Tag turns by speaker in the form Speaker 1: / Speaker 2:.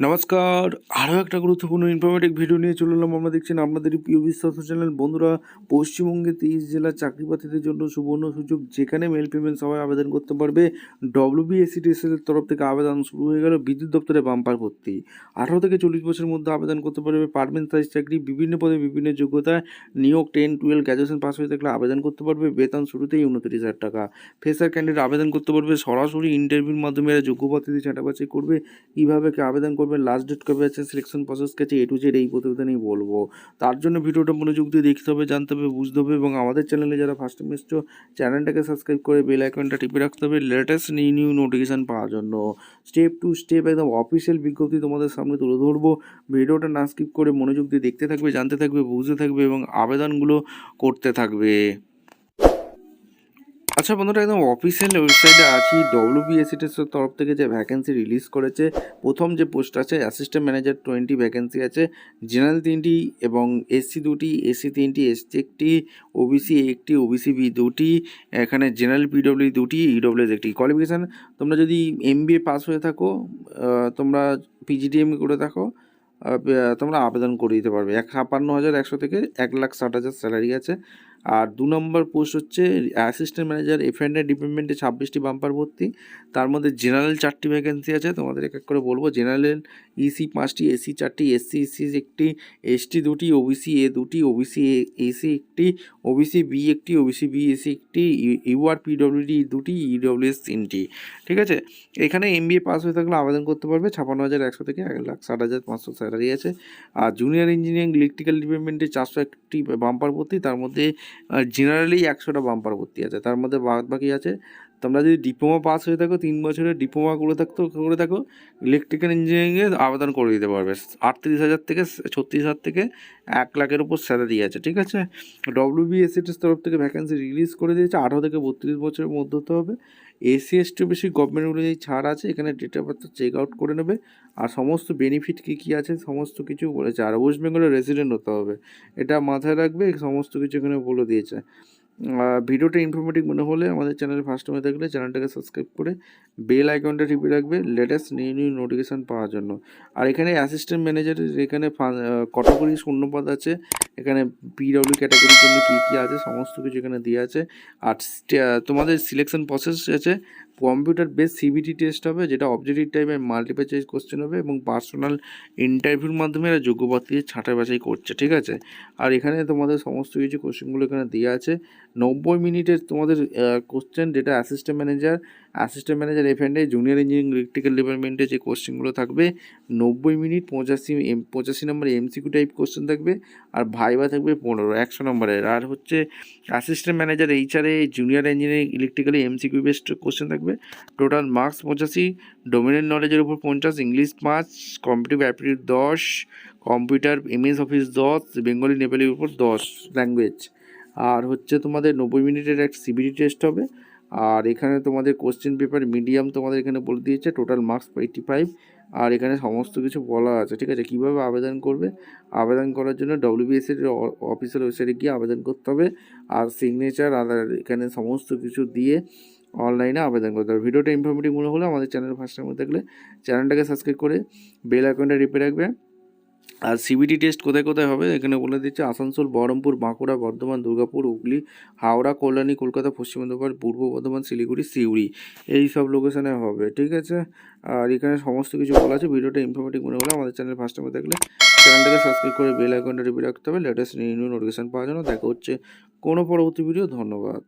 Speaker 1: নমস্কার, আরও একটা গুরুত্বপূর্ণ ইনফরমেটিভ ভিডিও নিয়ে চলে এলাম। আমরা দেখছেন আপনাদেরই প্রিয় বিশ্বাস চ্যানেল। বন্ধুরা, পশ্চিমবঙ্গে 23 জেলার চাকরিপ্রার্থীদের জন্য সুবর্ণ সুযোগ, যেখানে মেল ফিমেল সবাই আবেদন করতে পারবে। WBSETSL এর তরফ থেকে আবেদন শুরু হয়ে গেল। বিদ্যুৎ দপ্তরে বাম্পার ভর্তি। 18 থেকে 40 বছরের মধ্যে আবেদন করতে পারবে। পারমেন্ট সাইজ চাকরি, বিভিন্ন পদে বিভিন্ন যোগ্যতা, নিয়োগ 10-12 গ্র্যাজুয়েশন পাস হয়ে থাকলে আবেদন করতে পারবে। বেতন শুরুতেই 29,000 টাকা। ফ্রেশার ক্যান্ডিডেট আবেদন করতে পারবে। সরাসরি ইন্টারভিউর মাধ্যমে এরা যোগ্য প্রার্থীদের ছাঁটাবাছাই করবে। কীভাবে কি আবেদন করবে, লাস্ট ডেট কবে আছে, সিলেকশন প্রসেস কাছে A to Z এই প্রতিবেদনেই বলবো। তার জন্য ভিডিওটা মনোযোগ দিয়ে দেখতে হবে, জানতে হবে, বুঝতে হবে। এবং আমাদের চ্যানেলে যারা ফার্স্ট টাইম এসছো, চ্যানেলটাকে সাবস্ক্রাইব করে বেল আইকনটা টিপে রাখতে হবে লেটেস্ট নিউ নোটিফিকেশান পাওয়ার জন্য। স্টেপ টু স্টেপ একদম অফিসিয়াল বিজ্ঞপ্তি তোমাদের সামনে তুলে ধরবো। ভিডিওটা না স্কিপ করে মনোযোগ দিয়ে দেখতে থাকবে, জানতে থাকবে, বুঝতে থাকবে এবং আবেদনগুলো করতে থাকবে। আচ্ছা বন্ধুরা, একদম অফিসিয়াল ওয়েবসাইটে আছি। WBSETS এর তরফ থেকে যে ভ্যাকেন্সি রিলিজ করেছে, প্রথম যে পোস্ট আছে অ্যাসিস্ট্যান্ট ম্যানেজার 20 ভ্যাকেন্সি আছে। জেনারেল 3টি এবং SC 2টি, SC 3টি, ST 1টি, OBC 1টি, OBC B 2টি, এখানে জেনারেল PW 2টি, EWS 1টি। কোয়ালিফিকেশান, তোমরা যদি MBA পাস হয়ে থাকো, তোমরা PGDM করে থাকো, তোমরা আবেদন করে দিতে পারবে। 56,100 থেকে 1,60,000 স্যালারি আছে। আর 2 নম্বর পোস্ট হচ্ছে অ্যাসিস্ট্যান্ট ম্যানেজার F&A ডিপার্টমেন্টে 26টি বাম্পার ভর্তি। তার মধ্যে জেনারেল 4টি ভ্যাকেন্সি আছে, তোমাদের এক এক করে বলবো। জেনারেল EC 5টি, SC 4টি, SC 1টি, ST 2টি, OBC A 2টি, OBC AC 1টি, OBC B 1টি, OBC B AC 1টি, UR PWD 2টি, EWS 3টি। ঠিক আছে, এখানে MBA পাস হয়ে থাকলে আবেদন করতে পারবে। 56,100 থেকে 1,60,500 স্যালারি আছে। আর জুনিয়র ইঞ্জিনিয়ারিং ইলেকট্রিক্যাল ডিপার্টমেন্টে 401টি বাম্পার ভর্তি। তার মধ্যে জেনারেলি 100টা বাম্পার ভর্তি আছে। তার মধ্যে বাকি আছে, তোমরা যদি ডিপ্লোমা পাস হয়ে থাকো, 3 বছরের ডিপ্লোমা করে থাকো, ইলেকট্রিক্যাল ইঞ্জিনিয়ারিংয়ে আবেদন করে দিতে পারবে। 38,000 থেকে 36,000 থেকে 1 লাখের উপর স্যালারি আছে। ঠিক আছে, WBSETS তরফ থেকে ভ্যাকেন্সি রিলিজ করে দিয়েছে। 18 থেকে 32 বছরের মধ্যে হতে হবে। SC ST বেশি গভর্নমেন্ট অনুযায়ী ছাড় আছে। এখানে date of birth check out করে নেবে। আর সমস্ত বেনিফিট কী আছে সমস্ত কিছু বলেছে। আর ওয়েস্ট বেঙ্গলের রেসিডেন্ট হতে হবে, এটা মাথায় রাখবে। সমস্ত কিছু এখানে বলে দিয়েছে। ভিডিওটা ইনফরমেটিভ মনে হলে আমাদের চ্যানেলে ফার্স্ট টাইমে থাকলে চ্যানেলটাকে সাবস্ক্রাইব করে বেল আইকনটা টিপে রাখবে লেটেস্ট নিউ নোটিফিকেশান পাওয়ার জন্য। আর এখানে অ্যাসিস্ট্যান্ট ম্যানেজারের এখানে ক্যাটাগরি শূন্যপদ আছে। এখানে PW ক্যাটাগরির জন্য কী আছে সমস্ত কিছু এখানে দেওয়া আছে। আর তোমাদের সিলেকশন প্রসেস আছে, কম্পিউটার বেস CBT টেস্ট হবে, যেটা অবজেক্টিভ টাইপের মাল্টিপল চয়েস কোশ্চেন হবে, এবং পার্সোনাল ইন্টারভিউর মাধ্যমে এরা যোগ্য প্রার্থীদের ছাঁটাই বাছাই করছে। ঠিক আছে, আর এখানে তোমাদের সমস্ত কিছু কোশ্চেনগুলো এখানে দেওয়া আছে। 90 মিনিটের তোমাদের কোশ্চেন, যেটা assistant manager F&A junior engineering electrical ডিপার্টমেন্টে যে কোশ্চেনগুলো থাকবে 90 মিনিট, 85 নম্বরে MCQ টাইপ কোশ্চেন থাকবে। আর ভাইবা থাকবে 100 নম্বরের। আর হচ্ছে assistant manager HRA junior engineering electrically MCQ based question থাকবে। টোটাল মার্কস 85, ডোমিনেন্ট নলেজের উপর 50, English 5, competitive aptitude 10, computer MS office 10, Bengali নেপালির উপর 10 ল্যাঙ্গুয়েজ। আর হচ্ছে তোমাদের 90 মিনিটের একটা CBT টেস্ট হবে। আর এখানে তোমাদের কোশ্চেন পেপার মিডিয়াম তোমাদের এখানে বলে দিয়েছে। Total marks 85। আর এখানে সমস্ত কিছু বলা আছে। ঠিক আছে, কীভাবে আবেদন করবে, আবেদন করার জন্য WBSETS অফিসিয়াল ওয়েবসাইটে গিয়ে আবেদন করতে হবে। আর সিগনেচার আধার এখানে সমস্ত কিছু দিয়ে অনলাইনে আবেদন করতে হবে। ভিডিওটা ইনফরমেটিভ মনে হলে আমাদের চ্যানেল ফার্স্ট টাইম দেখলে চ্যানেলটাকে সাবস্ক্রাইব করে বেল আইকনটা টিপে রাখবে। আর CBT টেস্ট কোথায় কোথায় হবে এখানে বলে দিচ্ছে। আসানসোল, বহরমপুর, বাঁকুড়া, বর্ধমান, দুর্গাপুর, হুগলি, হাওড়া, কল্যাণী, কলকাতা, পশ্চিম মেদিনীপুর, পূর্ব বর্ধমান, শিলিগুড়ি, সিউড়ি, এই সব লোকেশানে হবে। ঠিক আছে, আর এখানে সমস্ত কিছু বলা আছে। ভিডিওটা ইনফরমেটিভ মনে হলে আমাদের চ্যানেল ফার্স্ট টাইমে দেখলে চ্যানেলটাকে সাবস্ক্রাইব করে বেল আইকনটা টিপে রাখতে হবে লেটেস্ট নিউ নোটিফিকেশান পাওয়ার জন্য। দেখা হচ্ছে কোনো পরবর্তী ভিডিও। ধন্যবাদ।